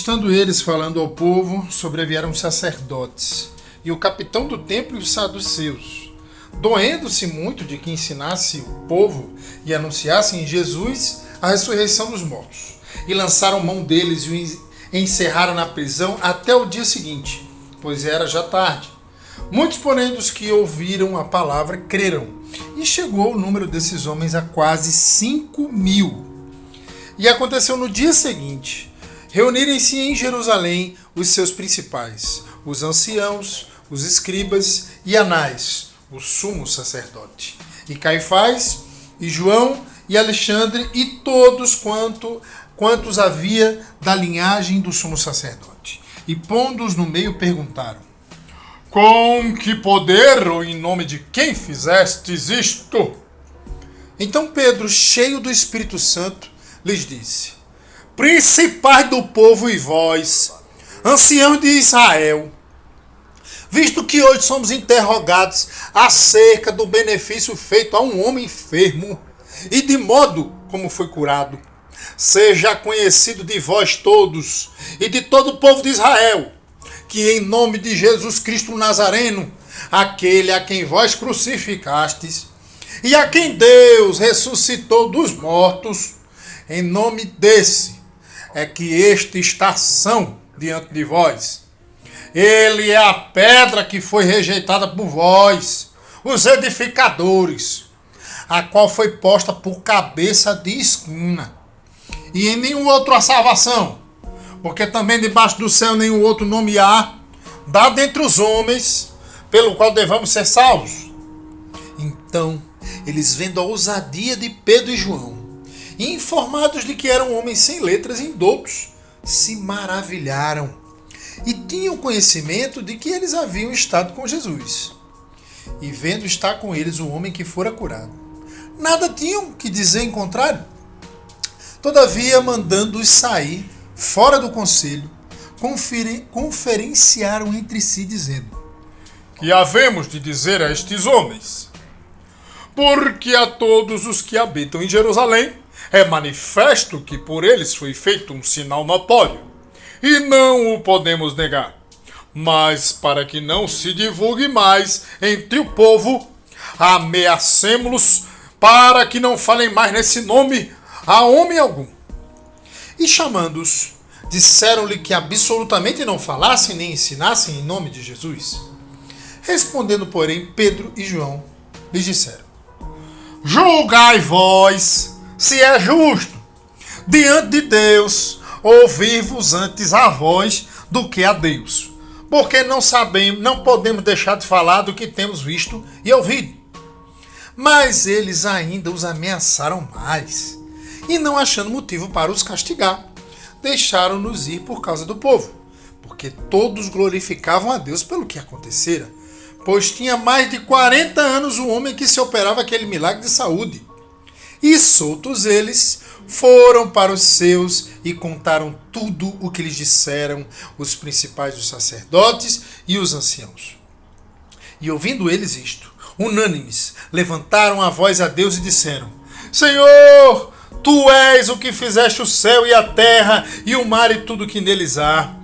estando eles falando ao povo, sobrevieram os sacerdotes, e o capitão do templo e os saduceus, doendo-se muito de que ensinasse o povo e anunciasse em Jesus a ressurreição dos mortos. E lançaram mão deles e o encerraram na prisão até o dia seguinte, pois era já tarde. Muitos, porém, dos que ouviram a palavra creram, e chegou o número desses homens a quase 5.000. E aconteceu no dia seguinte, reunirem-se em Jerusalém os seus principais, os anciãos, os escribas e Anás, o sumo sacerdote, e Caifás, e João, e Alexandre, e todos quantos havia da linhagem do sumo sacerdote. E pondo-os no meio, perguntaram: com que poder ou em nome de quem fizestes isto? Então Pedro, cheio do Espírito Santo, lhes disse: principais do povo e vós, anciãos de Israel, visto que hoje somos interrogados acerca do benefício feito a um homem enfermo e de modo como foi curado, seja conhecido de vós todos e de todo o povo de Israel, que em nome de Jesus Cristo Nazareno, aquele a quem vós crucificastes e a quem Deus ressuscitou dos mortos, em nome desse é que este está são diante de vós. Ele é a pedra que foi rejeitada por vós, os edificadores, a qual foi posta por cabeça de esquina. E em nenhum outro há salvação, porque também debaixo do céu nenhum outro nome há, dado entre os homens, pelo qual devamos ser salvos. Então, eles vendo a ousadia de Pedro e João, e informados de que eram homens sem letras e indoutos, se maravilharam, e tinham conhecimento de que eles haviam estado com Jesus. E vendo estar com eles o homem que fora curado, nada tinham que dizer em contrário. Todavia, mandando-os sair fora do conselho, conferenciaram entre si, dizendo: que havemos de dizer a estes homens? Porque a todos os que habitam em Jerusalém é manifesto que por eles foi feito um sinal notório, e não o podemos negar. Mas para que não se divulgue mais entre o povo, ameacemo-los para que não falem mais nesse nome a homem algum. E chamando-os, disseram-lhe que absolutamente não falassem nem ensinassem em nome de Jesus. Respondendo, porém, Pedro e João lhes disseram: julgai vós se é justo diante de Deus ouvir-vos antes a vós do que a Deus, porque não podemos deixar de falar do que temos visto e ouvido. Mas eles ainda os ameaçaram mais, e não achando motivo para os castigar, deixaram-nos ir por causa do povo, porque todos glorificavam a Deus pelo que acontecera, pois tinha mais de 40 anos o homem que se operava aquele milagre de saúde. E soltos eles, foram para os seus e contaram tudo o que lhes disseram os principais dos sacerdotes e os anciãos. E ouvindo eles isto, unânimes, levantaram a voz a Deus e disseram: Senhor, Tu és o que fizeste o céu e a terra e o mar e tudo que neles há,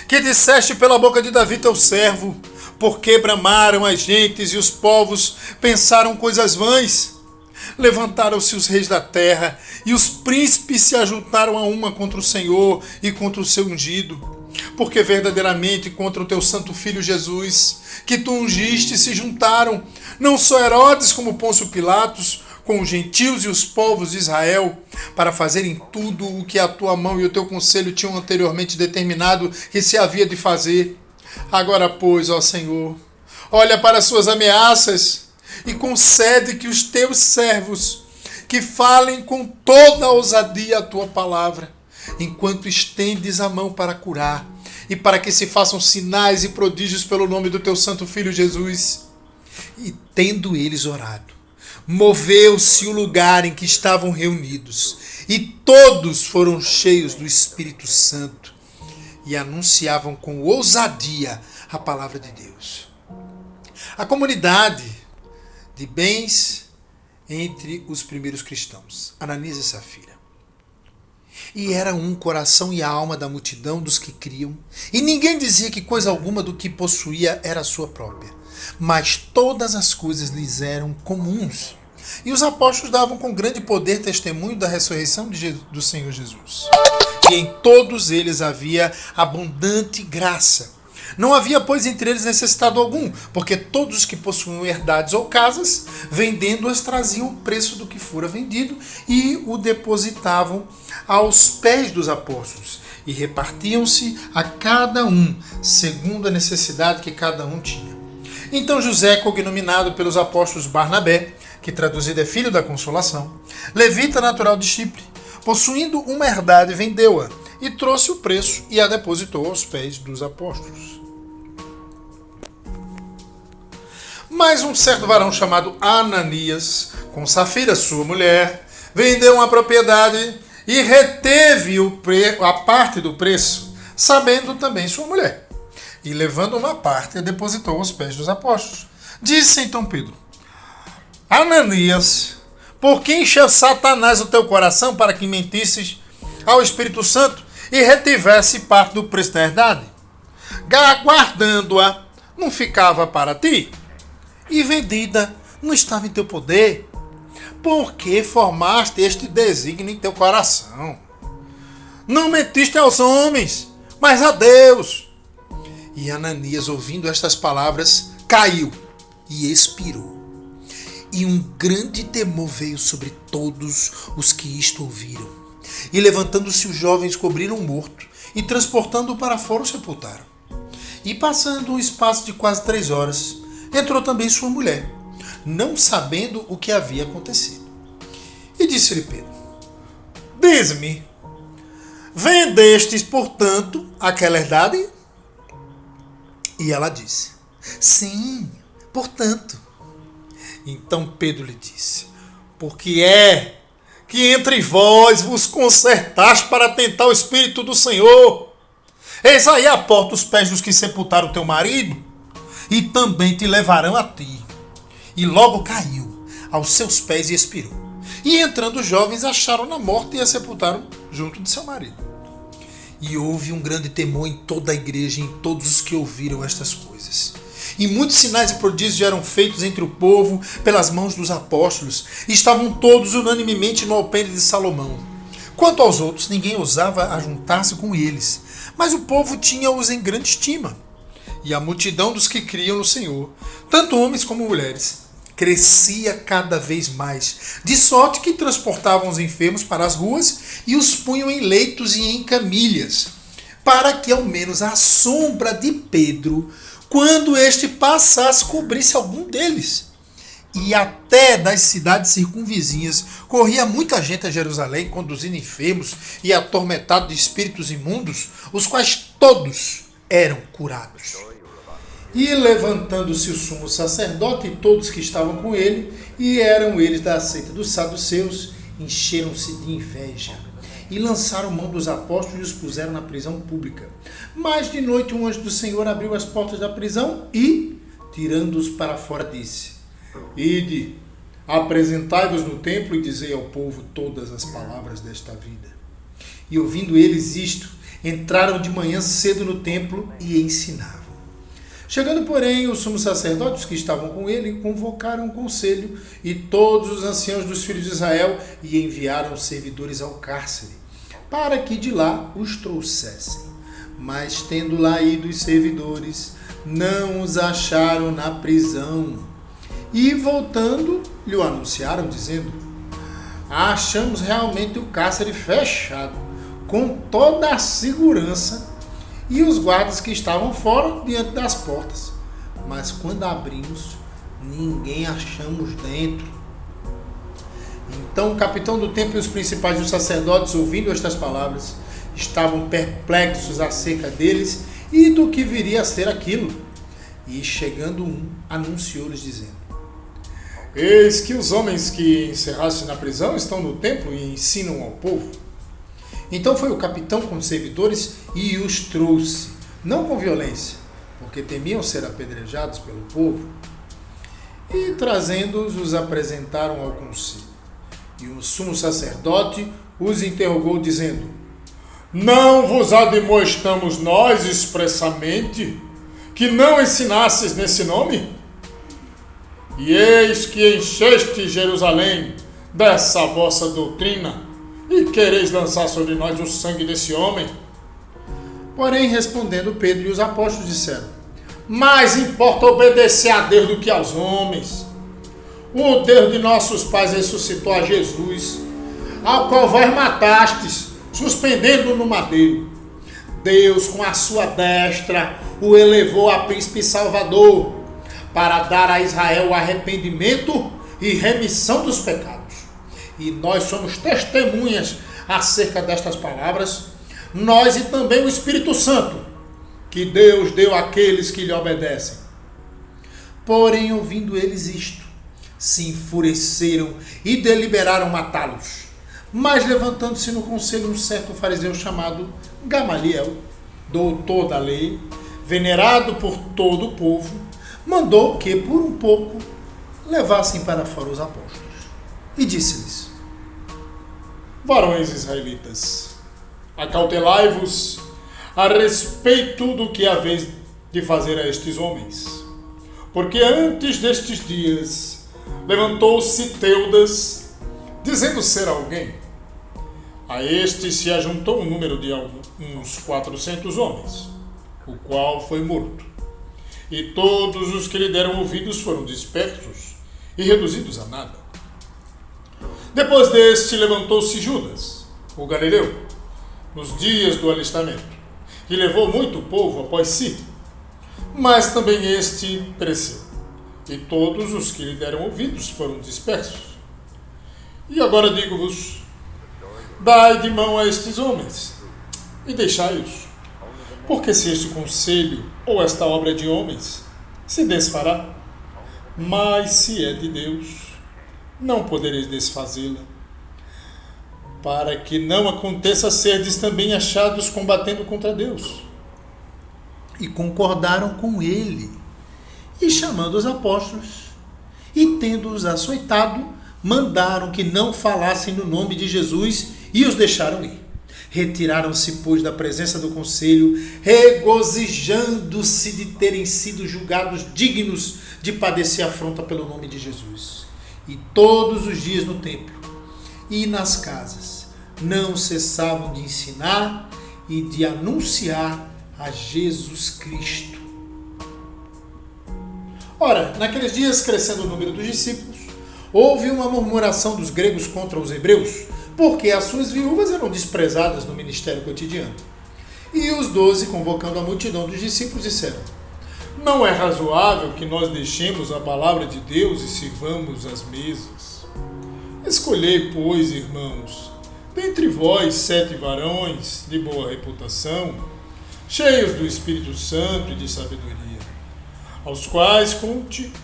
que disseste pela boca de Davi teu servo, porque bramaram as gentes e os povos pensaram coisas vãs. Levantaram-se os reis da terra, e os príncipes se ajuntaram a uma contra o Senhor e contra o seu ungido. Porque verdadeiramente contra o teu santo filho Jesus, que tu ungiste, se juntaram, não só Herodes como Pôncio Pilatos, com os gentios e os povos de Israel, para fazerem tudo o que a tua mão e o teu conselho tinham anteriormente determinado que se havia de fazer. Agora, pois, ó Senhor, olha para as suas ameaças, e concede que os teus servos, que falem com toda a ousadia a tua palavra, enquanto estendes a mão para curar, e para que se façam sinais e prodígios pelo nome do teu santo Filho Jesus. E tendo eles orado, moveu-se o lugar em que estavam reunidos, e todos foram cheios do Espírito Santo, e anunciavam com ousadia a palavra de Deus. A comunidade de bens entre os primeiros cristãos, Ananias e Safira. E era um coração e alma da multidão dos que criam, e ninguém dizia que coisa alguma do que possuía era sua própria, mas todas as coisas lhes eram comuns. E os apóstolos davam com grande poder testemunho da ressurreição do Senhor Jesus. E em todos eles havia abundante graça. Não havia, pois, entre eles necessitado algum, porque todos os que possuíam herdades ou casas, vendendo-as, traziam o preço do que fora vendido e o depositavam aos pés dos apóstolos, e repartiam-se a cada um, segundo a necessidade que cada um tinha. Então José, cognominado pelos apóstolos Barnabé, que traduzido é filho da consolação, levita natural de Chipre, possuindo uma herdade, vendeu-a, e trouxe o preço e a depositou aos pés dos apóstolos. Mas um certo varão chamado Ananias, com Safira, sua mulher, vendeu uma propriedade e reteve a parte do preço, sabendo também sua mulher. E levando uma parte, a depositou aos pés dos apóstolos. Disse então Pedro: Ananias, por que encheu Satanás o teu coração para que mentisses ao Espírito Santo e retivesse parte do preço da herdade? Guardando-a, não ficava para ti? E vendida, não estava em teu poder? Por que formaste este desígnio em teu coração? Não mentiste aos homens, mas a Deus. E Ananias, ouvindo estas palavras, caiu e expirou. E um grande temor veio sobre todos os que isto ouviram. E levantando-se os jovens, cobriram o morto e transportando-o para fora o sepultaram. E passando um espaço de quase 3 horas, entrou também sua mulher, não sabendo o que havia acontecido. E disse-lhe Pedro: Diz-me, vendestes, portanto, aquela herdade? E ela disse: Sim, portanto. Então Pedro lhe disse: Porque é que entre vós vos concertaste para tentar o Espírito do Senhor. Eis aí a porta os pés dos que sepultaram teu marido, e também te levarão a ti. E logo caiu aos seus pés e expirou. E entrando os jovens, acharam-na morta e a sepultaram junto de seu marido. E houve um grande temor em toda a igreja e em todos os que ouviram estas coisas. E muitos sinais e prodígios eram feitos entre o povo pelas mãos dos apóstolos, e estavam todos unanimemente no alpendre de Salomão. Quanto aos outros, ninguém ousava ajuntar-se com eles, mas o povo tinha-os em grande estima. E a multidão dos que criam no Senhor, tanto homens como mulheres, crescia cada vez mais, de sorte que transportavam os enfermos para as ruas e os punham em leitos e em camilhas, para que ao menos a sombra de Pedro, quando este passasse, cobrisse algum deles. E até das cidades circunvizinhas corria muita gente a Jerusalém, conduzindo enfermos e atormentados de espíritos imundos, os quais todos eram curados. E levantando-se o sumo sacerdote e todos que estavam com ele, e eram eles da seita dos saduceus, encheram-se de inveja, e lançaram mão dos apóstolos e os puseram na prisão pública. Mas de noite um anjo do Senhor abriu as portas da prisão e, tirando-os para fora, disse: Ide, apresentai-vos no templo e dizei ao povo todas as palavras desta vida. E ouvindo eles isto, entraram de manhã cedo no templo e ensinavam. Chegando, porém, os sumos sacerdotes que estavam com ele, convocaram um conselho e todos os anciãos dos filhos de Israel e enviaram servidores ao cárcere, para que de lá os trouxessem. Mas, tendo lá ido os servidores, não os acharam na prisão. E, voltando, lhe anunciaram, dizendo: Achamos realmente o cárcere fechado, com toda a segurança, e os guardas que estavam fora diante das portas. Mas quando abrimos, ninguém achamos dentro. Então o capitão do templo e os principais dos sacerdotes, ouvindo estas palavras, estavam perplexos acerca deles e do que viria a ser aquilo. E chegando um, anunciou-lhes dizendo: Eis que os homens que encerraste na prisão estão no templo e ensinam ao povo. Então foi o capitão com os servidores e os trouxe, não com violência, porque temiam ser apedrejados pelo povo. E trazendo-os, os apresentaram ao conselho. E o sumo sacerdote os interrogou, dizendo: Não vos admoestamos nós expressamente que não ensinasses nesse nome? E eis que encheste Jerusalém dessa vossa doutrina, e quereis lançar sobre nós o sangue desse homem? Porém, respondendo Pedro e os apóstolos disseram: Mais importa obedecer a Deus do que aos homens. O Deus de nossos pais ressuscitou a Jesus, ao qual vós matastes, suspendendo-o no madeiro. Deus, com a sua destra, o elevou a príncipe salvador, para dar a Israel o arrependimento e remissão dos pecados. E nós somos testemunhas acerca destas palavras, nós e também o Espírito Santo, que Deus deu àqueles que lhe obedecem. Porém, ouvindo eles isto, se enfureceram e deliberaram matá-los. Mas, levantando-se no conselho um certo fariseu chamado Gamaliel, doutor da lei, venerado por todo o povo, mandou que, por um pouco, levassem para fora os apóstolos. E disse-lhes: Varões israelitas, acautelai-vos a respeito do que haveis de fazer a estes homens. Porque antes destes dias levantou-se Teudas, dizendo ser alguém. A este se ajuntou um número de uns 400 homens, o qual foi morto. E todos os que lhe deram ouvidos foram dispersos e reduzidos a nada. Depois deste levantou-se Judas, o Galileu, nos dias do alistamento, e levou muito povo após si. Mas também este pereceu, e todos os que lhe deram ouvidos foram dispersos. E agora digo-vos: dai de mão a estes homens, e deixai-os, porque se este conselho ou esta obra é de homens, se desfará, mas se é de Deus, não podereis desfazê-la, para que não aconteça serdes também achados combatendo contra Deus. E concordaram com ele, e chamando os apóstolos, e tendo-os açoitado, mandaram que não falassem no nome de Jesus, e os deixaram ir. Retiraram-se, pois, da presença do conselho, regozijando-se de terem sido julgados dignos de padecer afronta pelo nome de Jesus. E todos os dias no templo e nas casas não cessavam de ensinar e de anunciar a Jesus Cristo. Ora, naqueles dias, crescendo o número dos discípulos, houve uma murmuração dos gregos contra os hebreus, porque as suas viúvas eram desprezadas no ministério cotidiano. E os 12, convocando a multidão dos discípulos, disseram: Não é razoável que nós deixemos a palavra de Deus e sirvamos as mesas. Escolhei, pois, irmãos, dentre vós 7 varões de boa reputação, cheios do Espírito Santo e de sabedoria, aos quais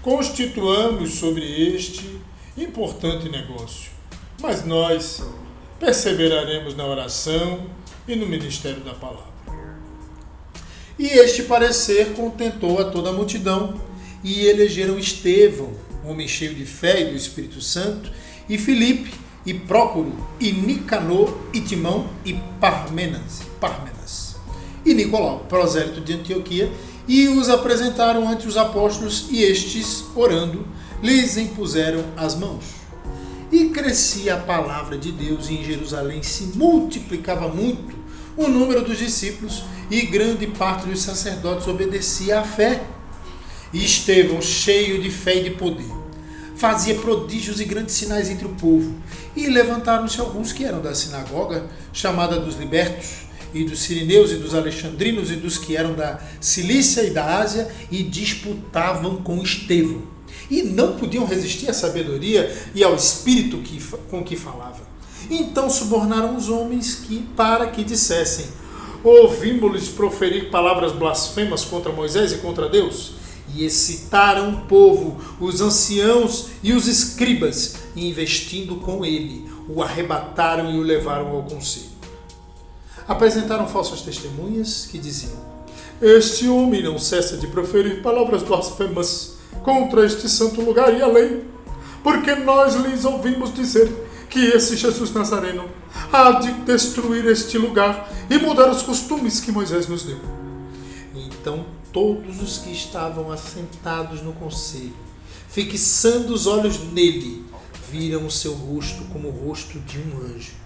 constituamos sobre este importante negócio. Mas nós perseveraremos na oração e no ministério da palavra. E este parecer contentou a toda a multidão, e elegeram Estevão, homem cheio de fé e do Espírito Santo, e Filipe, e Prócoro, e Nicanor, e Timão, e Parmenas, e Nicolau, prosélito de Antioquia, e os apresentaram ante os apóstolos, e estes, orando, lhes impuseram as mãos. E crescia a palavra de Deus, e em Jerusalém se multiplicava muito o número dos discípulos, e grande parte dos sacerdotes obedecia à fé. E Estevão, cheio de fé e de poder, fazia prodígios e grandes sinais entre o povo. E levantaram-se alguns que eram da sinagoga, chamada dos libertos, e dos sirineus, e dos alexandrinos, e dos que eram da Cilícia e da Ásia, e disputavam com Estevão. E não podiam resistir à sabedoria e ao espírito com que falava. Então subornaram os homens para que dissessem: Ouvimos-lhes proferir palavras blasfemas contra Moisés e contra Deus. E excitaram o povo, os anciãos e os escribas, e investindo com ele, o arrebataram e o levaram ao conselho. Apresentaram falsas testemunhas que diziam: Este homem não cessa de proferir palavras blasfemas contra este santo lugar e a lei, porque nós lhes ouvimos dizer que esse Jesus Nazareno há de destruir este lugar e mudar os costumes que Moisés nos deu. Então todos os que estavam assentados no conselho, fixando os olhos nele, viram o seu rosto como o rosto de um anjo.